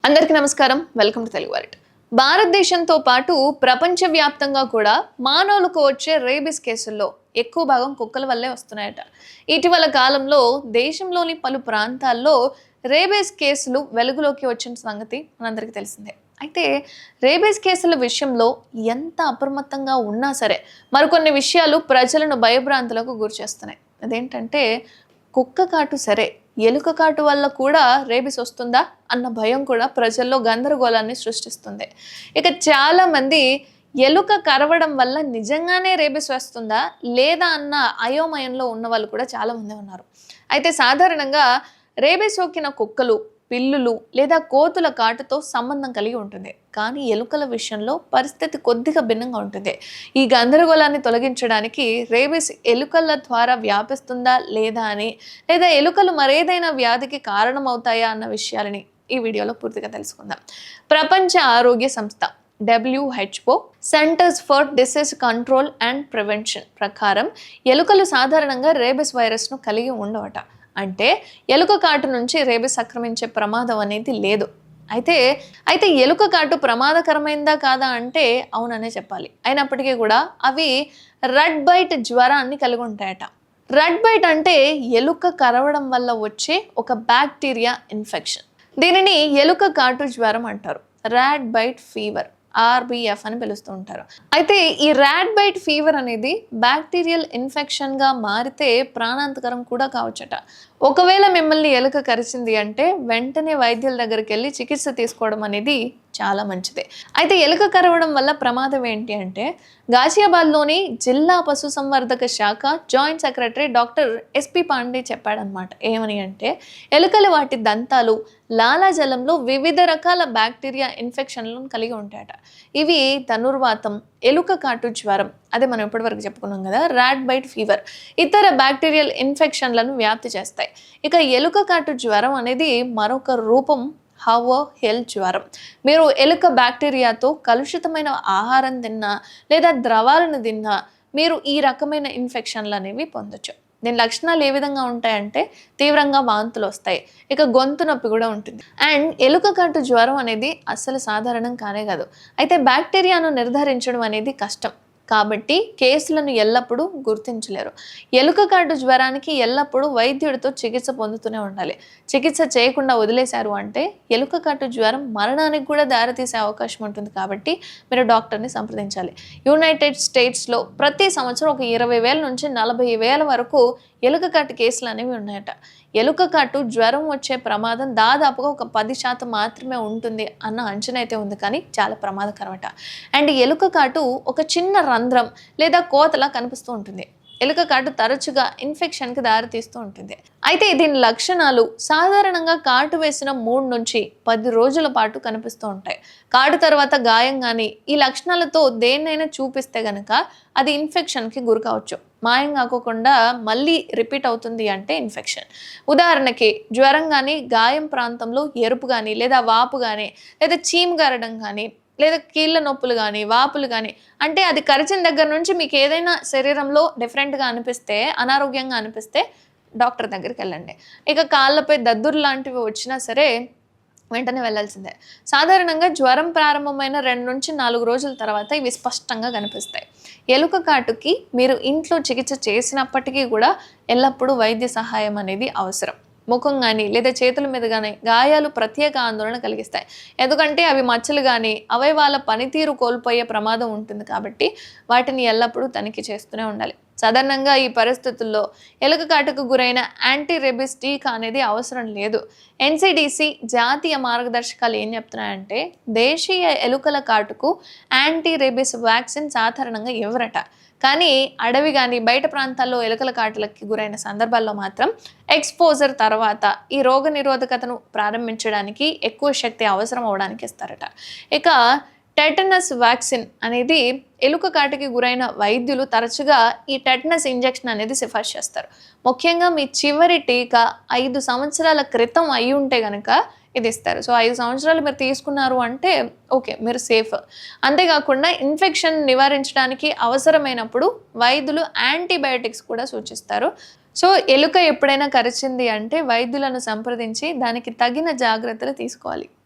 అందరికీ నమస్కారం. Welcome to Telugu world. భారతదేశంతో పాటు ప్రపంచవ్యాప్తంగా కూడా మానవులకు వచ్చే రేబిస్ కేసుల్లో ఎక్కువ భాగం కుక్కల వల్లే వస్తున్నాయట. ఇటీవల కాలంలో దేశంలోని పలు ప్రాంతాల్లో రేబిస్ కేసులు వెలుగులోకి వచ్చిన సంగతి మనందరికీ తెలిసిందే. అయితే రేబిస్ కేసుల విషయంలో ఎంత అప్రమత్తంగా ఉన్నా సరే మరికొన్ని విషయాలు ప్రజలను భయభ్రాంతులకు గురిచేస్తున్నాయి. అదేంటంటే కుక్క కాటు సరే, ఎలుక కాటు వల్ల కూడా రేబిస్ వస్తుందా అన్న భయం కూడా ప్రజల్లో గందరగోళాన్ని సృష్టిస్తుంది. ఇక చాలామంది ఎలుక కరవడం వల్ల నిజంగానే రేబిస్ వస్తుందా లేదా అన్న అయోమయంలో ఉన్న వాళ్ళు కూడా చాలామంది ఉన్నారు. అయితే సాధారణంగా రేబిస్ సోకిన కుక్కలు, పిల్లులు లేదా కోతుల కాటుతో సంబంధం కలిగి ఉంటుంది. కానీ ఎలుకల విషయంలో పరిస్థితి కొద్దిగా భిన్నంగా ఉంటుంది. ఈ గందరగోళాన్ని తొలగించడానికి రేబిస్ ఎలుకల ద్వారా వ్యాపిస్తుందా లేదా అని, లేదా ఎలుకలు మరేదైనా వ్యాధికి కారణమవుతాయా అన్న విషయాలని ఈ వీడియోలో పూర్తిగా తెలుసుకుందాం. ప్రపంచ ఆరోగ్య సంస్థ WHO centres for disease control and prevention ప్రకారం ఎలుకలు సాధారణంగా రేబిస్ వైరస్ను కలిగి ఉండవట. అంటే ఎలుక కాటు నుంచి రేబిస్ సంక్రమించే ప్రమాదం అనేది లేదు. అయితే ఎలుక కాటు ప్రమాదకరమైందా కాదా అంటే అవుననే చెప్పాలి. అయినప్పటికీ కూడా అవి రెడ్ బైట్ జ్వరాన్ని కలిగి ఉంటాయట. రెడ్ బైట్ అంటే ఎలుక కరవడం వల్ల వచ్చే ఒక బ్యాక్టీరియా ఇన్ఫెక్షన్. దీనిని ఎలుక కాటు జ్వరం అంటారు. ర్యాట్ బైట్ ఫీవర్, RBF అని పిలుస్తూ ఉంటారు. అయితే ఈ ర్యాట్ బైట్ ఫీవర్ అనేది బ్యాక్టీరియల్ ఇన్ఫెక్షన్గా మారితే ప్రాణాంతకరం కూడా కావచ్చట. ఒకవేళ మిమ్మల్ని ఎలుక కరిచింది అంటే వెంటనే వైద్యుల దగ్గరికి వెళ్ళి చికిత్స తీసుకోవడం అనేది చాలా మంచిది. అయితే ఎలుక కరవడం వల్ల ప్రమాదం ఏంటి అంటే, గాజియాబాద్లోని జిల్లా పశుసంవర్ధక శాఖ joint secretary doctor SP Pandey చెప్పాడనమాట. ఏమని అంటే, ఎలుకలు వాటి దంతాలు, లాలాజలంలో వివిధ రకాల బ్యాక్టీరియా ఇన్ఫెక్షన్లను కలిగి ఉంటాయట. ఇవి ధనుర్వాతం, ఎలుక కాటు జ్వరం, అదే మనం ఇప్పటివరకు చెప్పుకున్నాం కదా, ర్యాట్ బైట్ ఫీవర్, ఇతర బ్యాక్టీరియల్ ఇన్ఫెక్షన్లను వ్యాప్తి చేస్తాయి. ఇక ఎలుక కాటు జ్వరం అనేది మరొక రూపం హెల్ జ్వరం. మీరు ఎలుక బ్యాక్టీరియాతో కలుషితమైన ఆహారం తిన్నా లేదా ద్రవాలను తిన్నా మీరు ఈ రకమైన ఇన్ఫెక్షన్లు అనేవి పొందొచ్చు. దీని లక్షణాలు ఏ విధంగా ఉంటాయంటే తీవ్రంగా వాంతులు వస్తాయి, ఇక గొంతు నొప్పి కూడా ఉంటుంది. అండ్ ఎలుక కాటు జ్వరం అనేది అస్సలు సాధారణం కానే కాదు. అయితే బ్యాక్టీరియాను నిర్ధారించడం అనేది కష్టం కాబట్టి కేసులను ఎల్లప్పుడూ గుర్తించలేరు. ఎలుక కాటు జ్వరానికి ఎల్లప్పుడూ వైద్యుడితో చికిత్స పొందుతూనే ఉండాలి. చికిత్స చేయకుండా వదిలేశారు అంటే ఎలుక కాటు జ్వరం మరణానికి కూడా దారితీసే అవకాశం ఉంటుంది. కాబట్టి మీరు డాక్టర్ని సంప్రదించాలి. యునైటెడ్ స్టేట్స్లో ప్రతి సంవత్సరం ఒక 20,000 నుంచి 40,000 వరకు ఎలుక కాటు కేసులు అనేవి ఉన్నాయట. ఎలుక కాటు జ్వరం వచ్చే ప్రమాదం దాదాపుగా ఒక 10% మాత్రమే ఉంటుంది అన్న అంచనా అయితే ఉంది, కానీ చాలా ప్రమాదకరమట. అండ్ ఎలుక కాటు ఒక చిన్న రంధ్రం లేదా కోతలా కనిపిస్తూ ఉంటుంది. ఎలుక కాటు తరచుగా ఇన్ఫెక్షన్కి దారితీస్తూ ఉంటుంది. అయితే దీని లక్షణాలు సాధారణంగా కాటు వేసిన 3 నుంచి 10 రోజుల పాటు కనిపిస్తూ ఉంటాయి. కాటు తర్వాత గాయం కానీ ఈ లక్షణాలతో దేన్నైనా చూపిస్తే గనక అది ఇన్ఫెక్షన్కి గురి కావచ్చు. మాయం కాకోకుండా మళ్ళీ రిపీట్ అవుతుంది అంటే ఇన్ఫెక్షన్. ఉదాహరణకి జ్వరం కానీ, గాయం ప్రాంతంలో ఎరుపు కానీ లేదా వాపు కానీ, లేదా చీమ్ గారడం కానీ, లేదా కీళ్ళ నొప్పులు కానీ, వాపులు కానీ, అంటే అది కరిచిన దగ్గర నుంచి మీకు ఏదైనా శరీరంలో డిఫరెంట్గా అనిపిస్తే, అనారోగ్యంగా అనిపిస్తే డాక్టర్ దగ్గరికి వెళ్ళండి. ఇక కాళ్ళపై దద్దురు లాంటివి వచ్చినా సరే వెంటనే వెళ్ళాల్సిందే. సాధారణంగా జ్వరం ప్రారంభమైన 2 నుంచి 4 రోజుల తర్వాత ఇవి స్పష్టంగా కనిపిస్తాయి. ఎలుక కాటుకి మీరు ఇంట్లో చికిత్స చేసినప్పటికీ కూడా ఎల్లప్పుడూ వైద్య సహాయం అనేది అవసరం. ముఖం కానీ లేదా చేతుల మీద కానీ గాయాలు ప్రత్యేక ఆందోళన కలిగిస్తాయి. ఎందుకంటే అవి మచ్చలు కానీ అవయవాల పనితీరు కోల్పోయే ప్రమాదం ఉంటుంది. కాబట్టి వాటిని ఎల్లప్పుడూ తనిఖీ చేస్తూనే ఉండాలి. సాధారణంగా ఈ పరిస్థితుల్లో ఎలుక కాటుకు గురైన యాంటీ రేబిస్ టీకా అనేది అవసరం లేదు. NCDC జాతీయ మార్గదర్శకాలు ఏం చెప్తున్నాయంటే, దేశీయ ఎలుకల కాటుకు యాంటీ రేబిస్ వ్యాక్సిన్ సాధారణంగా ఇవ్వరట. కానీ అడవి కానీ బయట ప్రాంతాల్లో ఎలుకల కాటులకి గురైన సందర్భాల్లో మాత్రం ఎక్స్పోజర్ తర్వాత ఈ రోగ నిరోధకతను ప్రారంభించడానికి ఎక్కువ శక్తి అవసరం అవడానికి ఇస్తారట. ఇక టెటనస్ వ్యాక్సిన్ అనేది ఎలుక కాటుకి గురైన వైద్యులు తరచుగా ఈ టెటనస్ ఇంజెక్షన్ అనేది సిఫార్సు చేస్తారు. ముఖ్యంగా మీ చివరి టీకా 5 సంవత్సరాల క్రితం అయి ఉంటే కనుక ఇది ఇస్తారు. సో 5 సంవత్సరాలు మీరు తీసుకున్నారు అంటే ఓకే, మీరు సేఫ్. అంతేకాకుండా ఇన్ఫెక్షన్ నివారించడానికి అవసరమైనప్పుడు వైద్యులు యాంటీబయాటిక్స్ కూడా సూచిస్తారు. సో ఎలుక ఎప్పుడైనా కరిచింది అంటే వైద్యులను సంప్రదించి దానికి తగిన జాగ్రత్తలు తీసుకోవాలి.